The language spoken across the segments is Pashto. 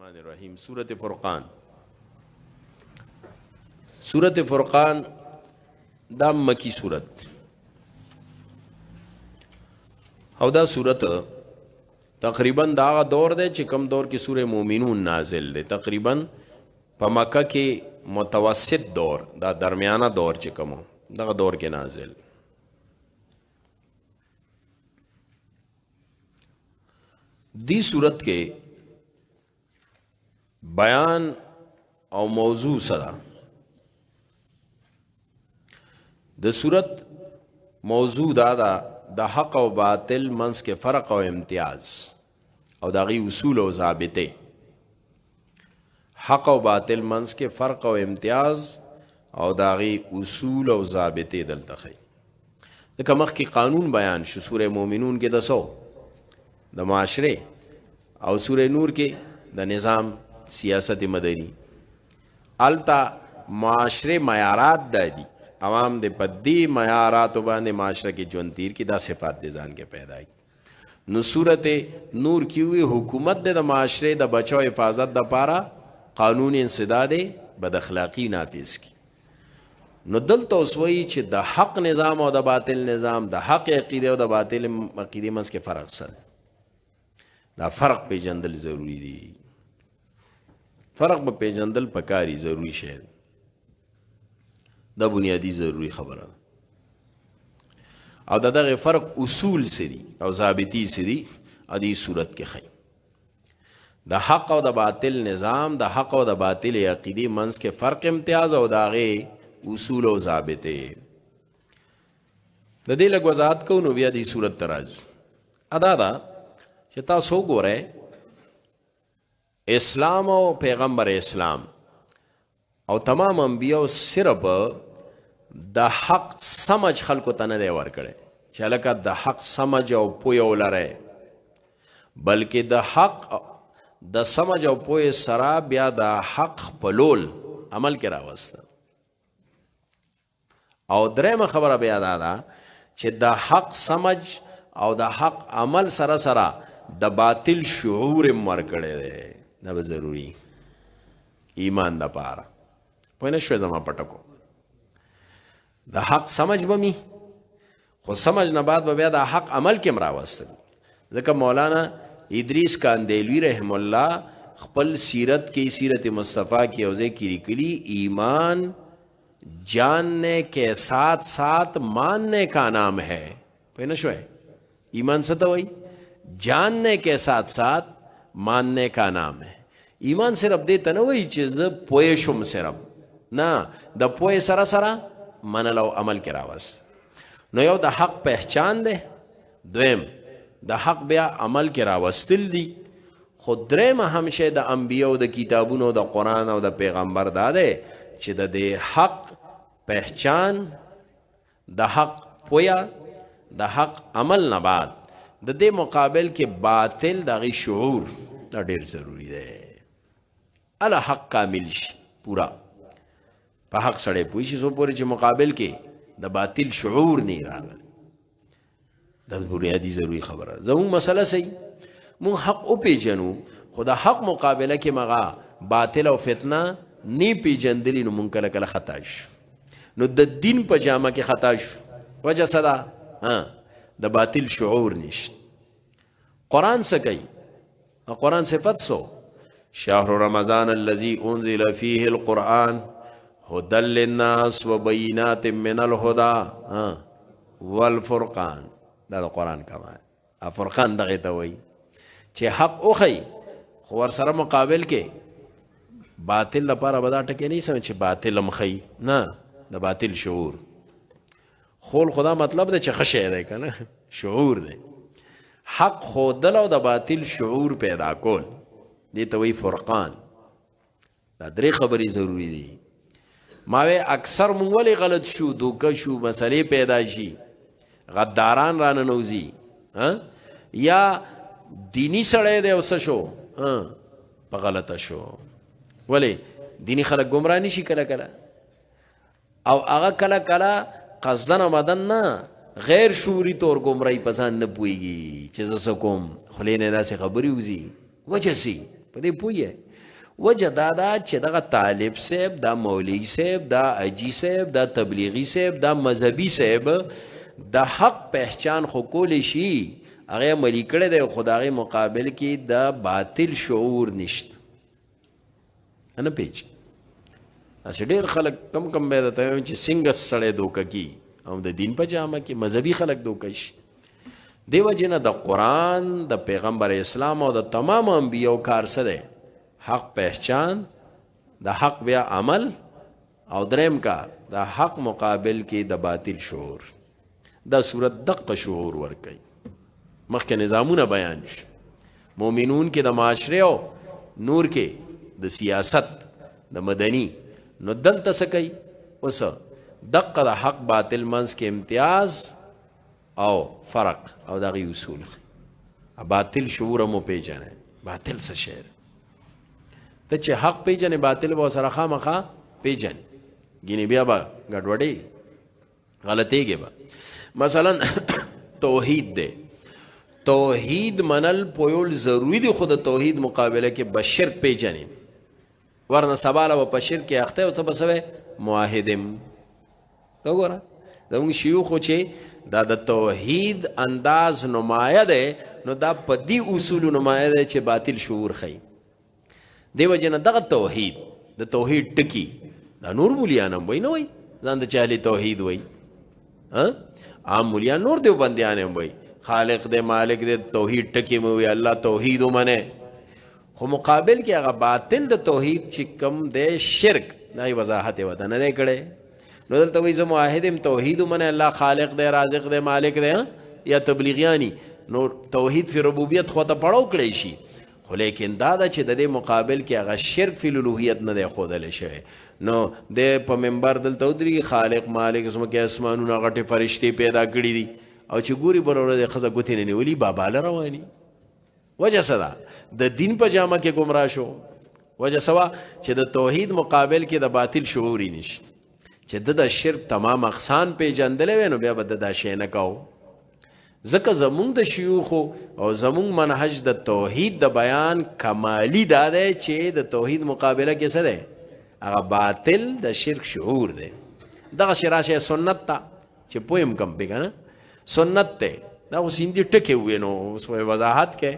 الرحمن الرحیم سورة فرقان. سورة فرقان دا مکی سورت او دا سورت تقریبا دا دور دے چې کم دور کې سورہ مومنون نازل دے، تقریبا په مکه کې متوسط دور، دا درمیانه دور چې کمو دا دور کې نازل. دی صورت کې بیان او موضوع سره د صورت موضوع دا د حق او باطل منس کې فرق او امتیاز او داغي اصول او ضابطه. حق او باطل منس کې فرق او امتیاز او داغي اصول او ضابطه دلته خي. د کمخ کې قانون بیان شو سورې مومنون کې د معاشره او سورې نور کې د نظام سیاست مدنی. التا معاشره معیارات دادی عوام د پدی معیارات باندې معاشره کې ژوند تیر کی دا صفات د ځان کې پیدا کی. نو صورت نور کی وی حکومت د معاشره د بچو حفاظت د پاره قانون انسداد بد اخلاقی نافذ کی. نو دلته اوسوي چې د حق نظام او د باطل نظام، د حق عقیده او د باطل عقیده منځ کې فرق سره دا فرق پیژندل ضروری دی. فرق به پیژندل پکاري ضروری شی دا بنیادی ضروری خبره او دغه فرق اصول سری او ضابطی سری ادي صورت کې خي. د حق او د باطل نظام، د حق او د باطل عقیده منځ کې فرق امتیاز او داغه اصول او ضابطه د دې لږ وضاحت کو. نو بیا د صورت تراز ادا دا چې تاسو ګورئ اسلام او پیغمبر اسلام او تمام انبیاء صرف د حق سمجھ خلکو ته نه دی ورکړی چې لکه د حق سمجھ او پوی ولرئ، بلکې د حق د سمجھ او پوی سره بیا د حق خپلول عمل کې راوسته. او درېمه خبره بیا دا ده چې د حق سمجھ او د حق عمل سره سره د باطل شعور ورکړی دی. دا به ضروری ایمان د پاره پوه نه شوې زما پټکو. د حق سمجھ بمی خو سمجھ نه بعد به بیا د حق عمل کې مراوستل. ځکه مولانا ادریس کاندیلوی رحم الله خپل سیرت کې سیرت مصطفیٰ کی اوزے کی لیکلی ایمان جاننے کے ساتھ ساتھ ماننے کا نام ہے. پوه نه شوې ایمان څه ته وایي؟ جاننے کے ساتھ ساتھ ماننے کا نام ہے. ایمان صرف دې ته نه وایي چې زه پوه شم، صرف نه، د پوه سره سره منل او عمل کې راوست. نو یو د حق پہچان ده، دویم د حق بیا عمل کې راوستل دي. خو درېم هم شی د انبیاء د کتابونو د قرآن او د پیغمبر دا ده چې د دې حق پہچان، د حق پویا، د حق عمل نه بعد د دې مقابل کې باطل دغه شعور دا ډیر ضروری دی. ال حق کامل شي پورا په حق سره پوي شي سو پورې چې مقابل کې د باطل شعور نه راغلی. دا بنیادی ضروری خبره. زموږ مسله صحیح مون حق او پیژنو، خو د حق مقابله کې مغا باطل او فتنه نه پیژندلی، نو مون کله کله خطا شو. نو د دین په جامه کې خطا شو. وجه صدا د باطل شعور نشت. قرآن څه کوي؟ قرآن صفت سو شهر رمضان الذي انزل فيه القرآن هدى للناس وبينات من الهدى والفرقان. دا قرآن کما فرقان دغه ته وایي چې حق اوخی خو ور سره مقابل کې باطل لپاره بدا ټکی نه سم چې باطل مخی نه، د باطل شعور خول خدا مطلب ده چې خشه ده کنه شعور ده. حق خودل او د باطل شعور پیدا کول دې ته وی فرقان. دا درې خبرې ضروری دي. ماوی اکثر مونږ ولې غلط شو، دوکه شو، مسئلې پیدا شي، غداران را ننوزي یا دینی سړی دی او څه شو په غلطه شو. ولې دینی خلک ګمراه نشي کله کله، او هغه کله کله قصدن آمدن نه غیر شعوری طور گمراهی پسند نه پویږي چې زه څه کوم خولې نه داسې خبرې وځي. وجه سي په دې پوهیږئ وجه دا ده چې دغه طالب صاحب دا مولوي صاحب دا اجي صاحب دا تبلیغي صاحب دا مذهبي صاحب د حق پہچان خو کولی شي هغه عملي کړی دی خو د هغې مقابل کې د باطل شعور نشته نه پیچ اسې ډېر خلک کم کم به درته وایم چې څنګه سړی دوکه کي او د دین په جامه کې مذهبي خلک دوکه شي دې وجې نه د قرآن د پیغمبر اسلام او د تمام انبیاو کار څه دی حق پہچان د حق بیا عمل او دریم کار د حق مقابل کې د باطل شعور دا صورت دقه شعور ورکوي مخکې نظامونه بیان شو مومنون کې د معاشره او نور کې د سیاست د مدني نو دلته څه کوي اوس دقه د حق باطل منځ کې امتیاز او فرق او دغه اصول باطل شعور مو پیژنه باطل څه شی ته چې حق پیژنې باطل به سره خامخا پیژنې ګینې بیا به ګډوډې غلطېږي به مثلا توحید دی توحید منل پویول ضروری دی خود توحید مقابله کې به شرک پیژنې ورنه سباله به په شرک کې اخته او څه به سوی موحدم وګوره زموږ شیوخو چې دا د توحید انداز نمایه دی نو دا په دې اصولو نمایه دی چې باطل شعور ښیي دیو جن دغه توحید د توحید ټکی دا نور مولیان هم وای نه وای ځان د چاله توحید وای عام مولیان نور دیو بندیان هم وای خالق دے مالک دے توحید ټکی مو وی الله توحید منه خو مقابل کې هغه باطل د توحید چې کم دے شرک دای وضاحت وته نه کړي نو دلته وای زمو واحدم توحید منه الله خالق دے رازق دے مالک دے یا تبلیغیانی نو توحید فی ربوبیت خو ته پړو کړی شي خو لیکن دا چې د دې مقابل کې هغه شرک فی الالوهیت نه دی ښودلی شوی نو د په منبر دلته ودرېږي خالق مالک ځمکې اسمانونه غټې فرشتې پیدا کړي دي او چې ګوري بله ورځ ښځه ګوتې نه نیولي باباله رواني وجه څه ده د دین په جامه کې ګمراه شو وجه څه وه چې د توحید مقابل کې د باطل شعوري نشته چې د شرک تمام اقسام پیژندلی وی نو بیا به د دا شی نه کوو ځکه زمونږ د شیوخو او زمونږ منهج د توحید د بیان کمالی دا دی چې د توحید مقابله کې څه دی هغه باطل د شرک شعور دی دغه شی راشه سنت ته چې پویم کم پې که نه سنت دی دا خو سیندي ټکې ووې نو اوس وضاحت کې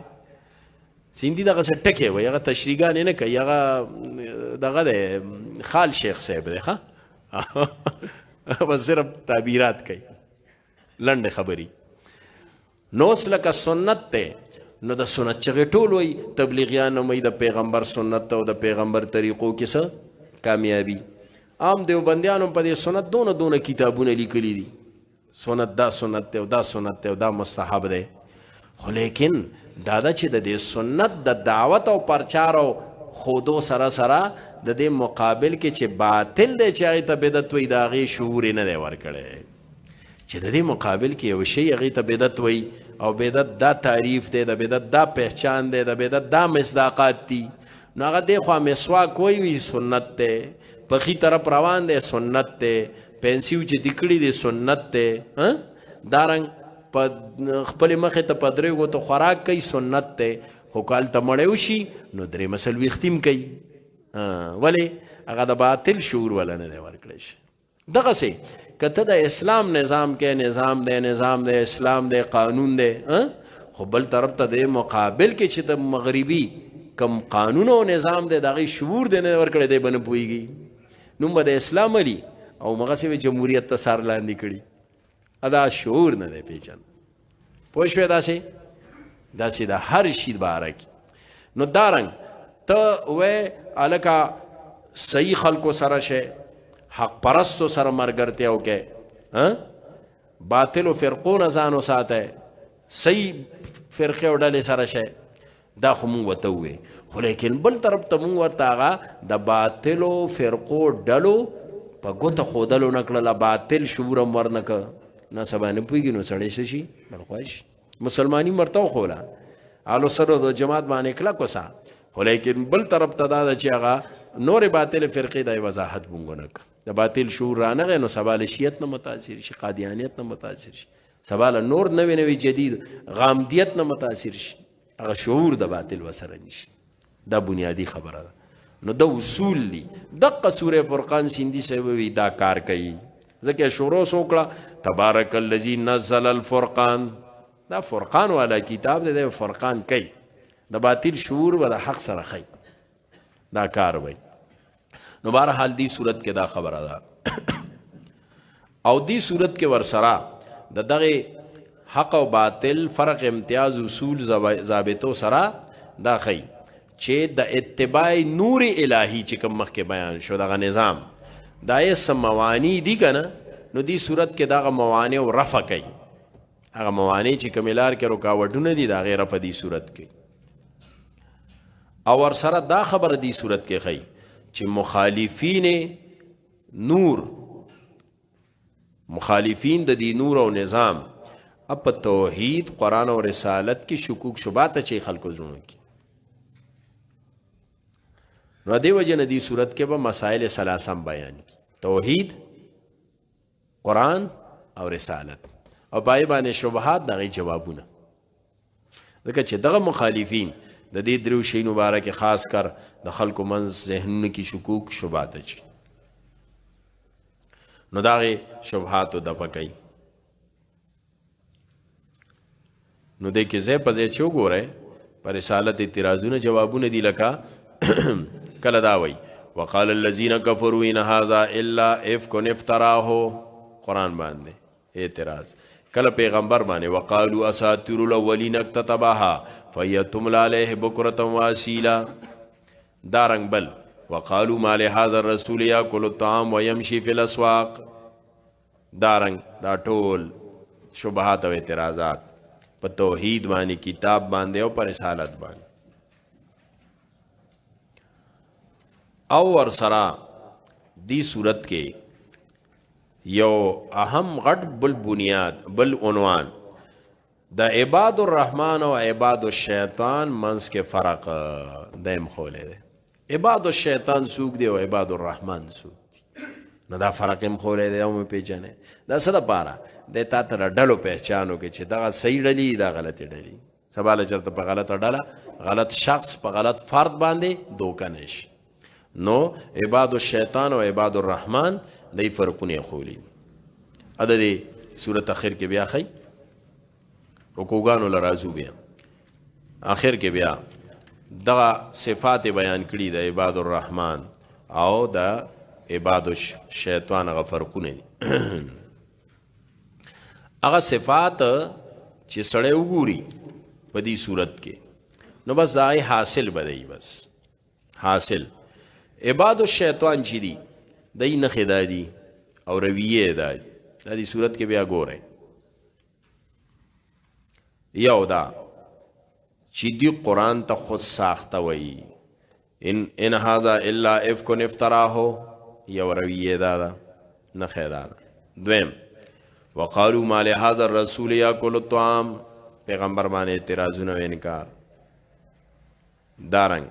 سیندي دغه څه ټکې وایي هغه تشریحګانې نه کوي هغه دغه دی خال شیخ صاحب دی ښه بس صرف تعبیرات کوي لنډې خبرې نو اوس لکه سنت دی نو د سنت چغې ټول وایي تبلیغیان هم وایي د پیغمبر سنت او د پیغمبر طریقو کې څه کامیابي عام دیوبندیان هم په دې سنت دونه کتابونه لیکلي دي سنت دا سنت دی او دا سنت دی او دا مستحب دی خو لیکن دا ده چې د دې سنت د دعوت او پرچار او خودو سره د دې مقابل کې چې باطل دی چې هغې ته بدعت وایي د هغې شعور یې نه دی ورکړی چې د دې مقابل کې یو شی هغې ته بدعت وایي او بدعت دا تعریف دی د بدعت دا پہچان دی د بدعت دا مصداقات دي نو هغه دې خوا مسواک وایي سنت دی پخی طرف روان دی سنت دی پنسیو چې دکړي دی سنت دی دارنګ په خپلې مخې ته په درې ګوتو خوراک کوي سنت دی خو کال ته مړی وشي نو درې مسل ویختیم کوي ولې هغه د باطل شعور ولا نه دی ورکړی شي دغسې که ته د اسلام نظام کې نظام دی اسلام دی قانون دی خو بل طرف ته د مقابل کې چې د مغربي کم قانون او نظام دی د هغې شعور دی نه ورکړی دی به نه پوهېږي نوم به د اسلام علي او مغسې جمهوریت ته سر لاندې کړي دا شعور نه دی پیژند پوه شوې داسې د هر شي باره کې نو دارنګ ته وې هلکه صحیح خلکو سره شی حق پرستو سره ملګرتیا وکړئ باطلو فرقو نه ځان وساتئ صحیح فرقې او ډلې سره شی دا خو مونږ ورته ووې خو لیکن بل طرف ته مونږ ورته هغه د باطلو فرقو ډلو په ګوته ښودلو نه کړله باطل شعور هم ورنه که نه سبا نه پوهېږي نو سړی څه شي بلخوا شي مسلماني ورته وښوله آلو سره د جماعت باندې کلک وسه خو لیکن بل طرف ته دا ده چې هغه نور باطل فرقې د وضاحت مونږ نه که د باطل شعور رانغی نو سبا له شیعت نه متاثر شي قادیانیت نه متاثر شي سبا له نور نوی جدید غامدیت نه متاثر شي هغه شعور د باطل وسره نشته دا بنیادی خبره ده. نو دا اصول دي. دقه سوره فرقان سیندی صاحب وی دا کار کوي ځکه شروع وکړه تبارک الذی نزل الفرقان. دا فرقان والا کتاب دی فرقان کوي د باطل شعور و د حق سره خی دا کار وای. نو بهرحال دی صورت کې دا خبره ده او دی صورت کې ورسره د دغه حق او باطل فرق امتیاز اصول ضابطو سره دا خی چې د اتباع نور الهی چې کوم مخکې بیان شو دغه نظام دا یې سم موانی دي که نه نو دی صورت کې دغه موانع او رفع کوي. هغه موانع چې کومې لار کې رکاوټونه دي د هغې رفع دی صورت کې. او ورسره دا خبره دی صورت کې ښیي چې مخالفین نور مخالفین د دې نور او نظام په توحید قرآن او رسالت کې شکوک شبهات چې خلکو زړونو کې. نو دی وجه نه دی صورت کې به مسائل ثلاثه بیان کی توحید قرآن او رسالت او پای باندې شبهات دغه جوابونه. ځکه چې دغه مخالفین د دې درو شی مبارک خاص کر د خلکو منځ ذهنونو کې شکوک شبهات اچي نو دغه شبهات د پکای. نو دې کې زه په ځای چو ګوره پر رسالت اعتراضونه جوابونه دی لکه کله دا وی وقال الذين كفروا ان هذا الا افك افتراه قرآن باندې اعتراض. کله پیغمبر باندې وقالوا اساطير الاولين اكتتبها فيتملى عليه بكره واسيلا. دارنګ بل وقالوا ما لهذا الرسول ياكل الطعام ويمشي في الاسواق. دارنګ دا ټول شبهات او اعتراضات په توحید باندې کتاب باندې او پر رسالت باندې. او ورسره دی صورت کې یو اهم غټ بل بنیاد بل عنوان د عباد الرحمن او عباد الشیطان منس کې فرق دیم خولې ده. عباد الشیطان سوق دی او عباد الرحمن سوق دی. نو دا فرق هم خولې ده او پیژنې دا څه دپاره د تا ته ډلو پہچانو کې چې دغه صحیح ډلې دا غلطې ډلې سباله چېرته په غلطه ډله غلط شخص په غلط فرد باندې دوکه نشي. نو عباد الشیطان او عباد الرحمن دی فرقونه خولی. اده دی صورت اخر کې بیا خی رکوګانو لرازو بیا اخر کې بیا دغه صفات بیان کړي د عباد الرحمن او د عباد الشیطان هغه فرقونه دي. هغه صفات چې سړی وګوري په دې صورت کې نو بس دا حاصل بدی بس حاصل. عباد الشیطان چې دي دای نخې دا دي او رویه دا دي. دا دی صورت کې بیا ګوره یو دا چې دی قرآن ته خود ساخته وی ان هذا الا افک افتراه یو رویه دا ده نخې دا ده. دویم وقالوا ما لهذا الرسول یاکل الطعام پیغمبر باندې اعتراضونه و انکار. دارنګ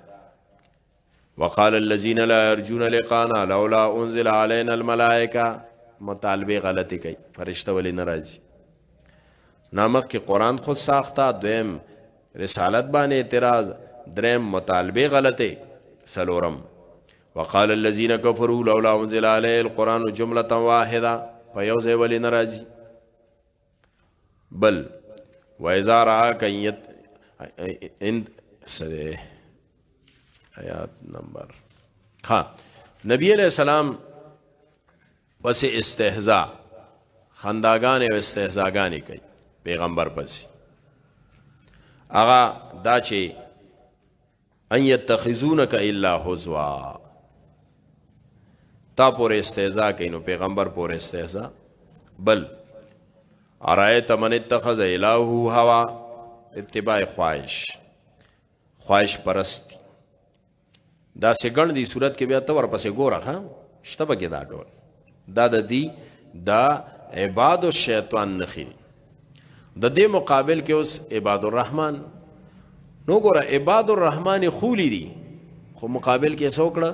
وقال الذين لا يرجون لقانا لولا انزل علينا الملائکه مطالبه غلطی کوي فرشتہ ولی ناراضي. نامک کی قرآن خود ساختہ. دویم رسالت باندې اعتراض. دریم مطالبه غلطی. سلورم وقال الذين كفروا لولا انزل عليه القرآن جملة واحده فيوز ولی ناراضي. بل واذا راك ان سده آیات نمبر نبی علیہ السلام پس استهزاء خنداگان و استهزاگانی کوي پیغمبر پس آغا دا چې ان یتخذونک الا هزوا تا پور استهزاء کوي نو پیغمبر پور استهزاء. بل ارایت من اتخذ الهه هوا اتباع خواهش پرستی. دا سګڼ دی صورت کې بیا ته ورپسې ګوره ښه شته پکې دا ډول دا د دی دا عباد الشیطان نخي. د دې مقابل کې اوس عباد الرحمن نو ګوره عباد الرحمن خولی دي خو مقابل کې څوکړه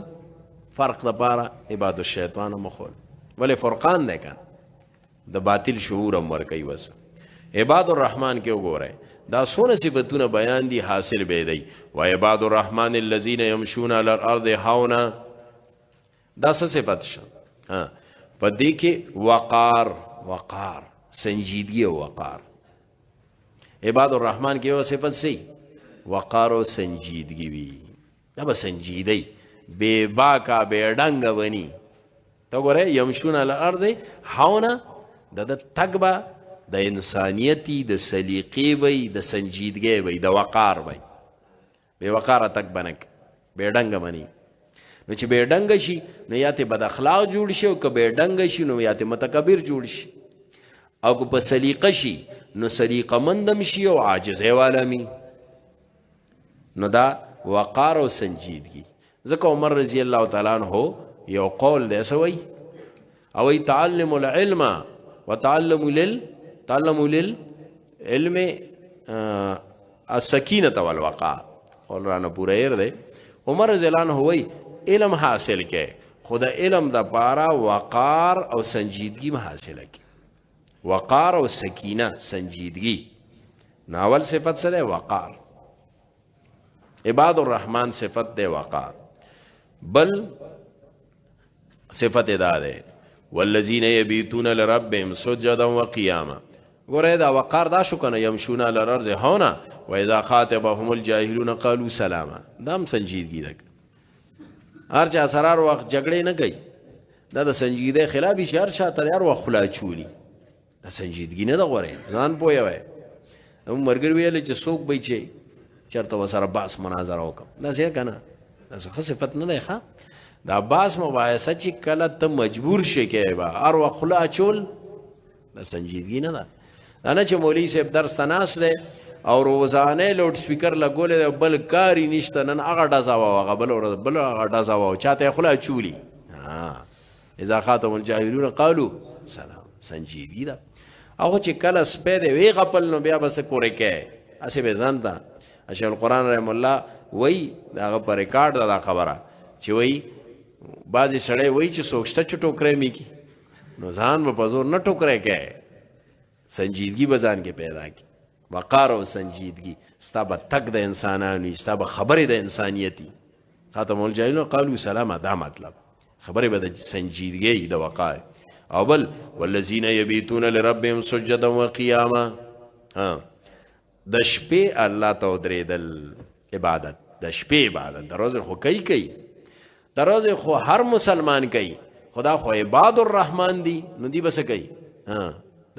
فرق دپاره عباد الشیطان مخول ولې فرقان دی که د باطل شعور هم ورکوي. وس عباد الرحمن کې وګورئ دا څونه صفتونه بیان دي حاصل به دی و عباد الرحمن الذين يمشون على الارض هونا دا څه صفت شه په دې کې وقار سنجیدگی او وقار عباد الرحمن کې یو صفت سي وقار او سنجیدگی وي دا به سنجیدی بے باکا بے ډنګ ونی ته ګوره یمشون علی الارض هونا د تګ به د انسانیتی د سلیقې وي د سنجیدګۍ وي د وقار وي بې وقاره تګ بنک بې ډنګه مني نو چې بې ډنګه شي نو یا ته بد اخلاق جوړ شي او که بې ډنګه شي نو یا ته متکبر جوړ شي او که په سلیقه شي نو سلیقه مندم شي او عاجزۍ والا می نو دا وقار او سنجیدګي ځکه عمر رضی الله تعالی عنہ یو قول دی سوی او تعلم العلم وتعلموا للعلم السکینة والوقار قول رانا پورا ایر دے عمر رضی اللہ عنہ ہوئی علم حاصل کے خدا علم دا پارا وقار او سنجیدگی میں حاصل کی وقار او سکینہ سنجیدگی ناول صفت سے دے وقار عباد الرحمن صفت دے وقار بل صفت دا دے والذین یبیتون لربهم سجدا وقیاما گوره دا وقار دا شو کنه یمشون علی الارض هونا و اذا خاطبهم الجاهلون قالوا سلاما دام سنجیدگی دک هر چا سرار وقت جګړې نه کوي دا د سنجیدګۍ خلاف شهر شاته هر وخت خلا چولی دا سنجیدګي نه دا غوره ځان پوهه وای مرګر ویل چې څوک به چې چرته وسره باس مناظره وکم دا څه کنه دا څه صفت نه دی ښا دا باس مباحثه چې کله ته مجبور شې کې با هر وخت خلا چول دا سنجیدګي نه ده دا نه چې مولوي صاحب درس ته ناست دی او روزانه لوډ سپیکر لګولی دی بل کاري نشته نن هغه ډزه وه هغه بل هغه ډزه وه چاته یې خوله چولي اذا خاطب الجاهلون قالو سلام سنجیدګي ده هغه چې کله سپی دی وی غپل نو بیا به څه کورې کوې هسې به ځان ته شیخ القرآن رحم الله وی د هغه په ریکارډ ده دا خبره چې وی بعضې سړی وی چې څوک شته چې ټوکری مې کي نو ځان به په زور نه ټوکری کوې سنجیدګي به ځان کې پیدا کړي وقار او سنجیدګي ستا به تک د انسانانو وي ستا به خبرې د انسانیت وي خاتم الجاهلون قالو سلامه دا مطلب خبرې به د سنجیدګۍ د وقار او بل والذین یبیتون لربهم سجدا وقیاما د شپې الله ته ودرېدل عبادت د شپې عبادت د ورځې خو کوي د ورځې خو هر مسلمان کوي خدا خو عباد الرحمن دی نو دی به څه کوي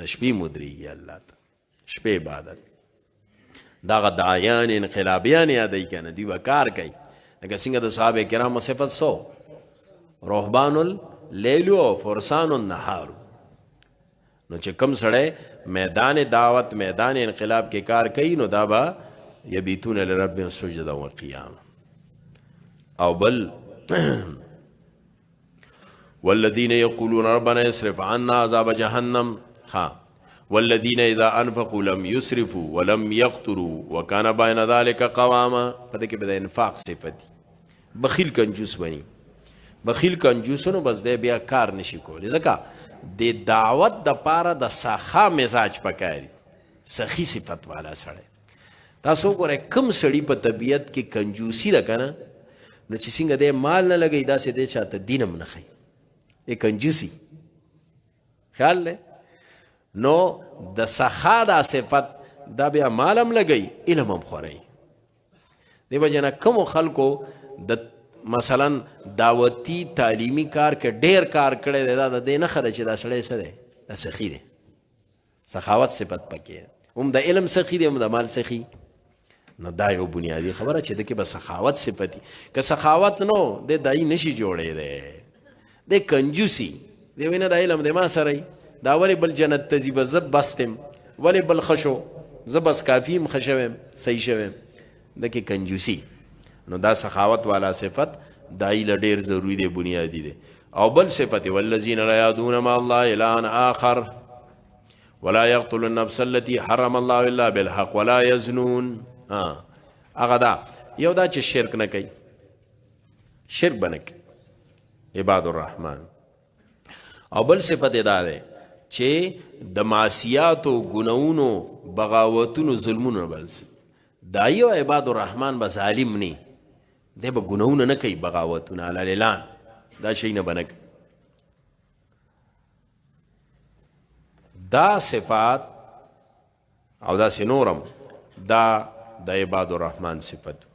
د شپې مدرېږي الله ته شپې عبادت دغه داعیان انقلابیان یادوي که نه دوی به کار کوي لکه څنګه د صحابه کرامو صفت سو رهبان اللیل او فرسان النهار نو چې کوم سړی میدان دعوت میدان انقلاب کې کار کوي نو دا به یبیتون لربهم سجدا وقیاما او بل والذین یقولون ربنا اصرف عنا عذاب جهنم والذین اذا انفقوا لم يسرفوا ولم يقتروا وكان بين ذلك قواما پدې کې به د انفاق صفت بخیل کنجوس بني بخیل کنجوسونو بس دی بیا کار نشي کولی ځکه د دعوت د پاره د سخا مزاج پکاري سخی صفت والا سړی تاسو ګورئ کم سړی په طبیعت کې کنجوسی ده کنه نو چې څنګه دی مال نه لګي داسې دی چاته دینم نه ښیي ای کنجوسی خیال دی نو د سخا دا صفت دا بیا مالم لګی علم هم خورئ دی وجه نه کومو خلکو د مثلا دعوتی تعلیمی کار کې ډیر کار کړی دی دا د دې نښه ده چې دا سړی څه دی دا سخي دی سخاوت صفت پکې هم د علم سخي دی هم د مال سخي نو دا یو بنیادی خبره چې د کې به سخاوت صفت که سخاوت نو د دای نشي جوړی دی د کنجوسی دی وینه د علم د ما سره دا ولی بل جنت ته ځي به زه بستم ولی بل خشو زه بس کافي یم ښه شویم صحیح شویم د کې کنجوسی نو دا سخاوت والا صفت دای له ډېر ضروري دی بنیادی دی او بل صفت والذین لا یعدون مع الله الها آخر ولا یقتلوا النفس التي حرم الله الا بالحق ولا یزنون هغه دا یو دا چې شرک نه کوي شرک به نه کوي عباد الرحمن او بل صفت دا دی چې د معصیاتو ګناونو بغاوتونو ظلمونو بس دا یو عباد الرحمن به ظالم نه دی به ګناونه نه کوي بغاوتونه علی الاعلان دا شی نه بنک دا صفات او دا سنورم دا د عباد الرحمن صفت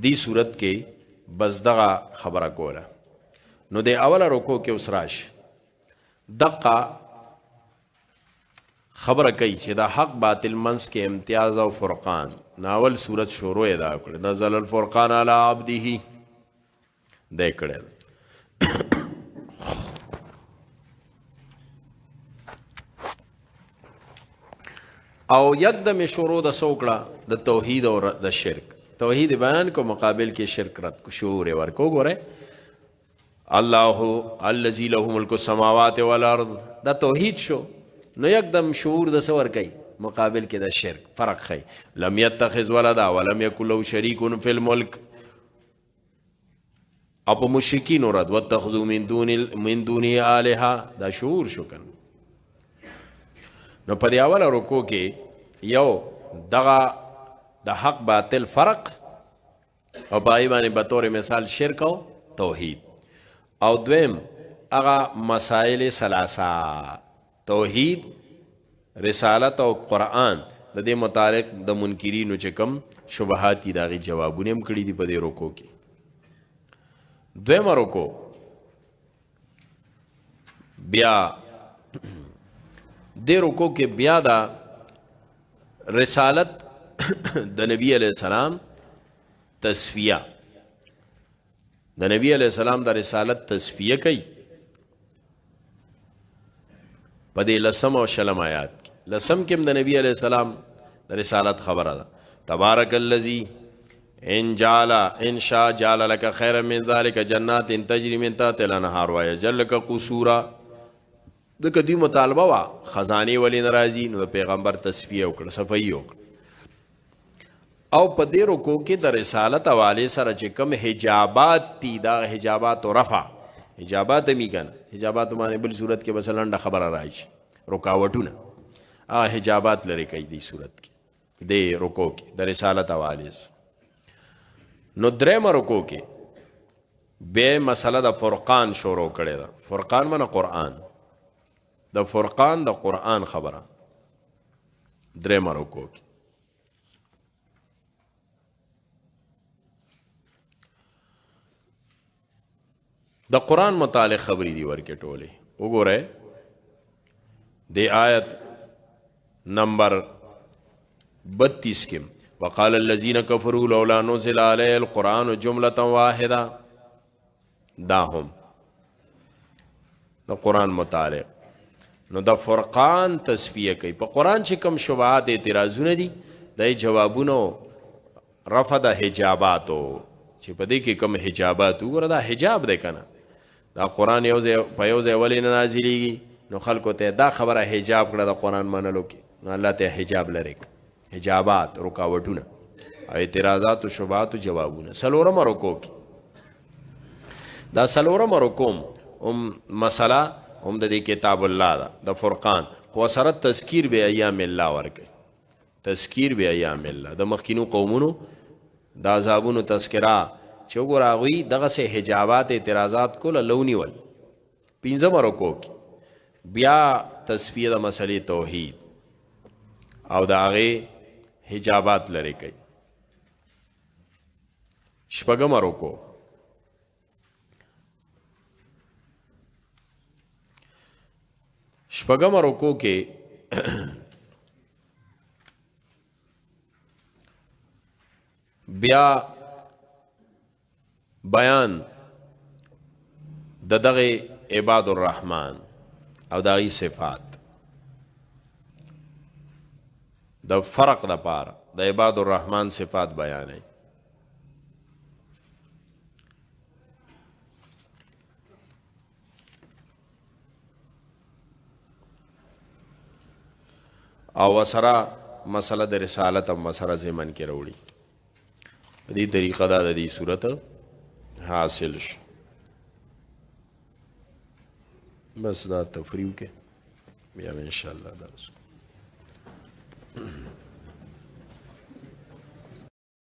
دی صورت کې بس دغه خبره کوله نو د اوله رکو کې اوس راش دقه خبره کوي چې دا حق باطل منس کې امتیاز او فرقان ناول صورت شروع ادا کړ نزل الفرقان علی عبده دې کړل او یکدم شروع د سوکړه د توحید او د شرک توحید بیان کو مقابل کې شرک رد کو شعور ورکو ګوره الله الذي له ملك السماوات والارض دا توحید شو نو یکدم شعور د سور کوي مقابل کې د شرک فرق خي لم يتخذ ولدا ولم يكن له شريك في الملك اپ مشرکین رد واتخذوا من دونه الها دا شعور شو کن نو په دی اوله رکو کې یو دغه د حق باطل فرق او پای باندې به طور مثال شرک او توحید او دویم هغه مسائل ثلاثه توحید رسالت او قرآن د دې متعلق د منکرینو چې کوم شبهات دي داغي جوابونه هم کړی دي په دې رکو کې دویم رکو بیا د رکو کې بیا دا رسالت د نبی علیہ السلام تصفیه د نبی علیہ السلام د رسالت تصفیه کوي په دې لسم او شلم آیات کې لسم کې د نبی علیہ السلام د رسالت خبره ده تبارک الذی ان شاء جعل لك خيرا من ذلك جنات تجري من تحتها الانهار ويجعل لك قصورا د کدی مطالبه وا خزانه ولې ناراضي نو پیغمبر تصفیه وکړه صفایي وکړه او په دې رکو کې د رسالت حواله سره چې کوم حجابات دي دا حجابات او رفع حجابات می کنه حجابات باندې بل صورت کې مثلا خبره راځي رکاوټونه حجابات لري کوي دې صورت کې د رکو کې د رسالت حواله نو درېم رکو کې به مسله د فرقان شروع کړي دا فرقان معنی قرآن د فرقان د قرآن خبره درېم رکو کې د قرآن متعلق خبرې دی ورکې ټولې وګوره د آیت نمبر 32 کې وقال الذين كفروا لولا نزل عليه القرآن جملة واحدة دا هم د قرآن متعلق نو د فرقان تصفیه کوي په قرآن چې کوم شبهات اعتراضونه دي د جوابونو رفع د حجاباتو چې په دې کې کوم حجابات وګوره دا حجاب دی کنه دا قرآن یو ځای په یو ځای ولې نه نازلېږي نو خلکو ته دا خبره حجاب کړه د قرآن منلو کې نو الله ته حجاب لري حجابات رکاوټونه اعتراضات او شبهات جوابونه سلورم رکو کې دا سلورم رکوم مسله هم د دې کتاب الله دا د فرقان خو سره تذکیر به ایام الله ورکړي تذکیر به ایام الله د مخکینو قومونو د عذابونو تذکرہ چې وګورئ دغه سه حجابات اعتراضات کول لونی ول پنځم رکو کې بیا تصفیه د مسلې توحید او د هغه حجابات لري کوي شپږم رکو شپږم رکو کې بیا بیان د دغه عباد الرحمن او دغه صفات د فرق د پاره د عباد الرحمن صفات بیانې او سره مسله د رسالت او مسره زمن کې وروړي په دې طریقه دا د دې صورت حاصل شي بس دا تفریو کې بیا ان شاء الله درس